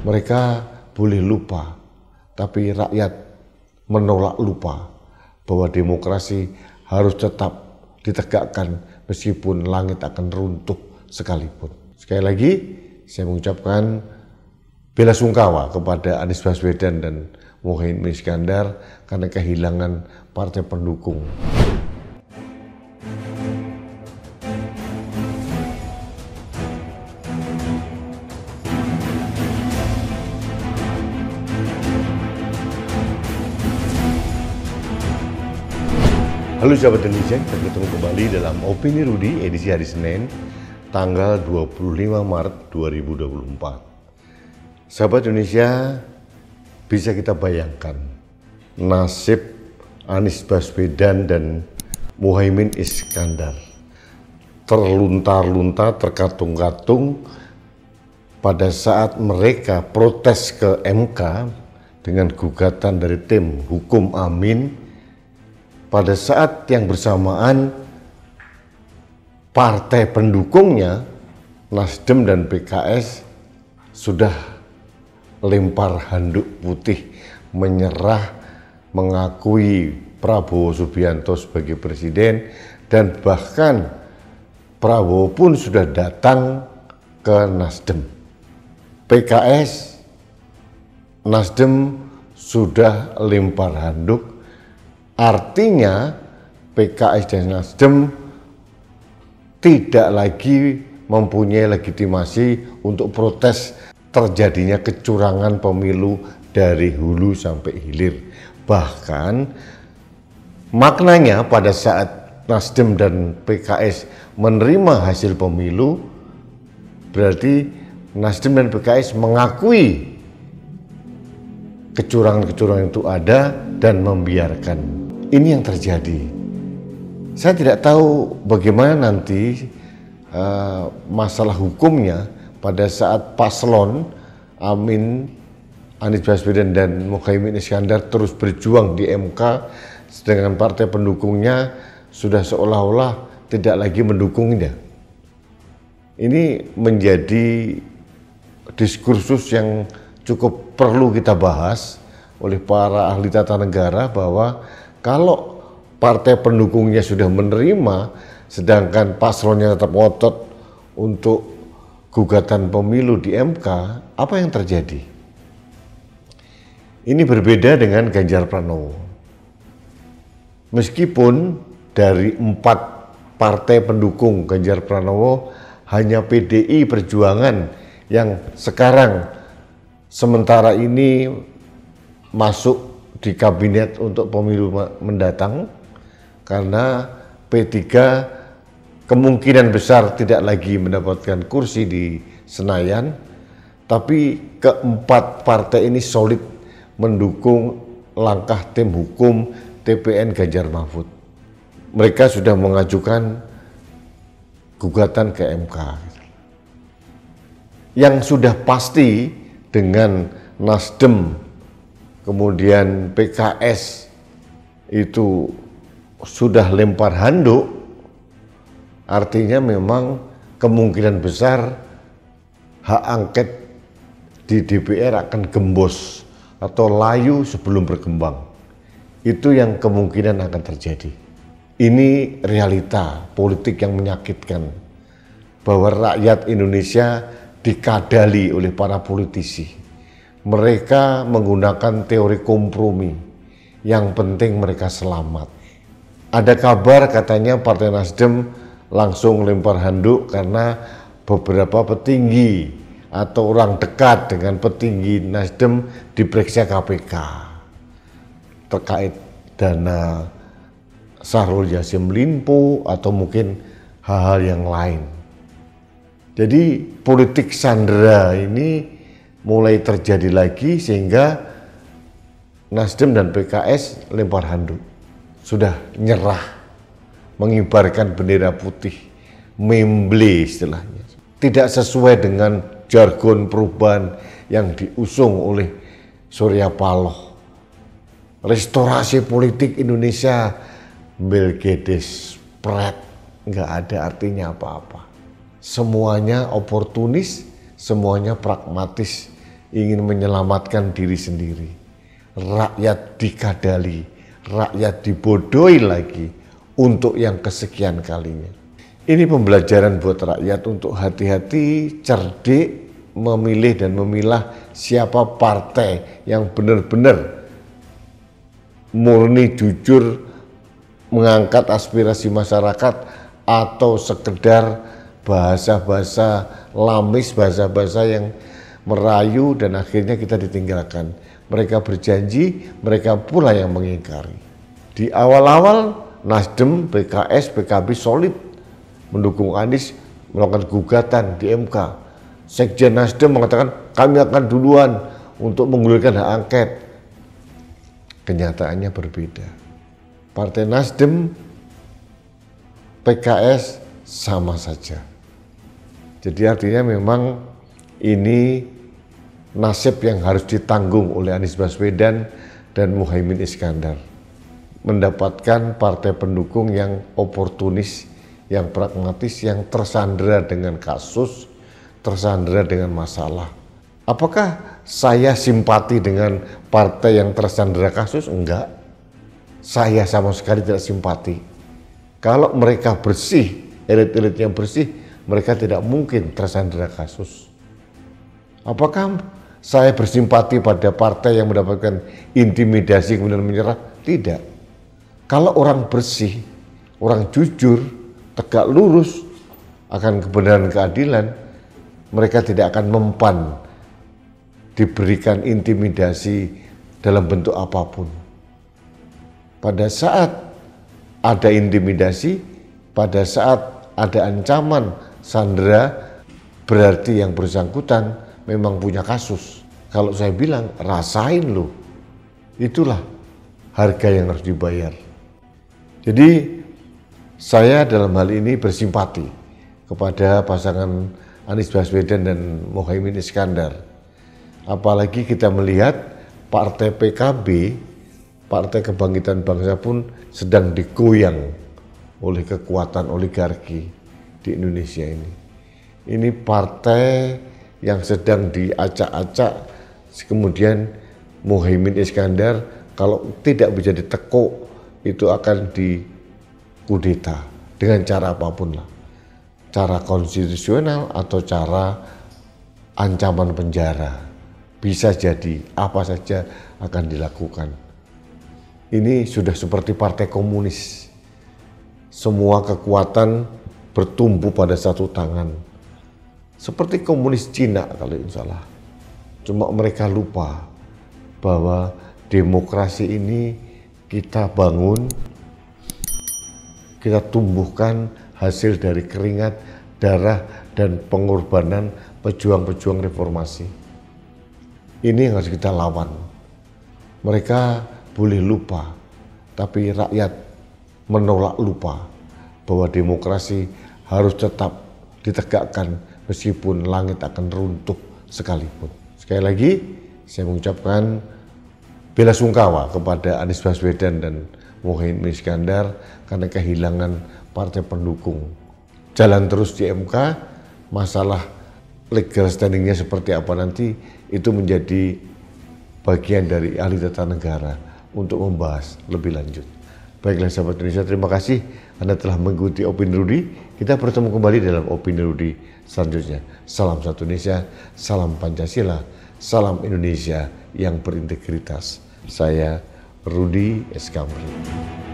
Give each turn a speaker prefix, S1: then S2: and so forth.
S1: Mereka boleh lupa, tapi rakyat menolak lupa bahwa demokrasi harus tetap ditegakkan meskipun langit akan runtuh sekalipun. Sekali lagi, saya mengucapkan bela sungkawa kepada Anies Baswedan dan Muhaimin Iskandar karena kehilangan partai pendukung. Halo sahabat Indonesia, kita bertemu kembali dalam Opini Rudy edisi hari Senin tanggal 25 Maret 2024. Sahabat Indonesia, bisa kita bayangkan nasib Anies Baswedan dan Muhaimin Iskandar terluntar-luntar, terkatung-katung pada saat mereka protes ke MK dengan gugatan dari tim hukum Amin. Pada saat yang bersamaan, partai pendukungnya, Nasdem dan PKS, sudah lempar handuk putih, menyerah, mengakui Prabowo Subianto sebagai presiden, dan bahkan Prabowo pun sudah datang ke Nasdem. PKS, Nasdem sudah lempar handuk. Artinya PKS dan Nasdem tidak lagi mempunyai legitimasi untuk protes terjadinya kecurangan pemilu dari hulu sampai hilir. Bahkan maknanya pada saat Nasdem dan PKS menerima hasil pemilu, berarti Nasdem dan PKS mengakui kecurangan-kecurangan itu ada dan membiarkan. Ini yang terjadi. Saya tidak tahu bagaimana nanti masalah hukumnya pada saat paslon Amin, Anies Baswedan dan Muhaimin Iskandar terus berjuang di MK, sedangkan partai pendukungnya sudah seolah-olah tidak lagi mendukungnya. Ini menjadi diskursus yang cukup perlu kita bahas oleh para ahli tata negara, bahwa kalau partai pendukungnya sudah menerima sedangkan paslonnya tetap ngotot untuk gugatan pemilu di MK, apa yang terjadi? Ini berbeda dengan Ganjar Pranowo. Meskipun dari 4 partai pendukung Ganjar Pranowo hanya PDI Perjuangan yang sekarang sementara ini masuk di kabinet untuk pemilu mendatang, karena P3 kemungkinan besar tidak lagi mendapatkan kursi di Senayan, tapi keempat partai ini solid mendukung langkah tim hukum TPN Ganjar Mahfud. Mereka sudah mengajukan gugatan ke MK. Yang sudah pasti dengan Nasdem kemudian PKS itu sudah lempar handuk, artinya memang kemungkinan besar hak angket di DPR akan gembos atau layu sebelum berkembang. Itu yang kemungkinan akan terjadi. Ini realita politik yang menyakitkan, bahwa rakyat Indonesia dikadali oleh para politisi. Mereka menggunakan teori kompromi, yang penting mereka selamat. Ada kabar katanya Partai Nasdem langsung lempar handuk karena beberapa petinggi atau orang dekat dengan petinggi Nasdem diperiksa KPK terkait dana Syahrul Yassin Limpo atau mungkin hal-hal yang lain. Jadi politik sandera ini mulai terjadi lagi, sehingga Nasdem dan PKS lempar handuk, sudah nyerah, mengibarkan bendera putih, memble istilahnya. Tidak sesuai dengan jargon perubahan yang diusung oleh Surya Paloh. Restorasi politik Indonesia, Belgedes, Pret, nggak ada artinya apa-apa. Semuanya oportunis, semuanya pragmatis, ingin menyelamatkan diri sendiri. Rakyat dikadali, rakyat dibodohi lagi untuk yang kesekian kalinya. Ini pembelajaran buat rakyat untuk hati-hati, cerdik, memilih dan memilah siapa partai yang benar-benar murni, jujur, mengangkat aspirasi masyarakat, atau sekedar bahasa-bahasa lamis, bahasa-bahasa yang merayu dan akhirnya kita ditinggalkan. Mereka berjanji, mereka pula yang mengingkari. Di awal-awal Nasdem, PKS, PKB solid mendukung Anies, melakukan gugatan di MK. Sekjen Nasdem mengatakan kami akan duluan untuk menggulirkan hak angket. Kenyataannya berbeda. Partai Nasdem, PKS sama saja. Jadi artinya memang ini nasib yang harus ditanggung oleh Anies Baswedan dan Muhaimin Iskandar. Mendapatkan partai pendukung yang oportunis, yang pragmatis, yang tersandera dengan kasus, tersandera dengan masalah. Apakah saya simpati dengan partai yang tersandera kasus? Enggak. Saya sama sekali tidak simpati. Kalau mereka bersih, elit-elitnya bersih, mereka tidak mungkin tersandera kasus. Apakah saya bersimpati pada partai yang mendapatkan intimidasi kemudian menyerah? Tidak. Kalau orang bersih, orang jujur, tegak lurus akan kebenaran keadilan, mereka tidak akan mempan diberikan intimidasi dalam bentuk apapun. Pada saat ada intimidasi, pada saat ada ancaman sandera, berarti yang bersangkutan memang punya kasus. Kalau saya bilang, rasain loh. Itulah harga yang harus dibayar. Jadi saya dalam hal ini bersimpati kepada pasangan Anies Baswedan dan Muhaimin Iskandar. Apalagi kita melihat partai PKB, Partai Kebangkitan Bangsa pun sedang digoyang oleh kekuatan oligarki di Indonesia ini. Ini partai yang sedang diacak-acak, kemudian Muhaimin Iskandar kalau tidak bisa ditekuk itu akan dikudeta dengan cara apapun lah. Cara konstitusional atau cara ancaman penjara. Bisa jadi apa saja akan dilakukan. Ini sudah seperti partai komunis. Semua kekuatan bertumbuh pada satu tangan. Seperti komunis Cina kalau insya Allah. Cuma mereka lupa bahwa demokrasi ini kita bangun, kita tumbuhkan hasil dari keringat, darah, dan pengorbanan pejuang-pejuang reformasi. Ini yang harus kita lawan. Mereka boleh lupa, tapi rakyat menolak lupa bahwa demokrasi harus tetap ditegakkan meskipun langit akan runtuh sekalipun. Sekali lagi, saya mengucapkan bela sungkawa kepada Anies Baswedan dan Muhaimin Iskandar karena kehilangan partai pendukung. Jalan terus di MK, masalah legal standingnya seperti apa nanti itu menjadi bagian dari ahli tata negara untuk membahas lebih lanjut. Baiklah sahabat Indonesia, terima kasih Anda telah mengikuti Opini Rudy. Kita bertemu kembali dalam Opini Rudy selanjutnya. Salam satu Indonesia, salam Pancasila, salam Indonesia yang berintegritas. Saya Rudy S. Kamri.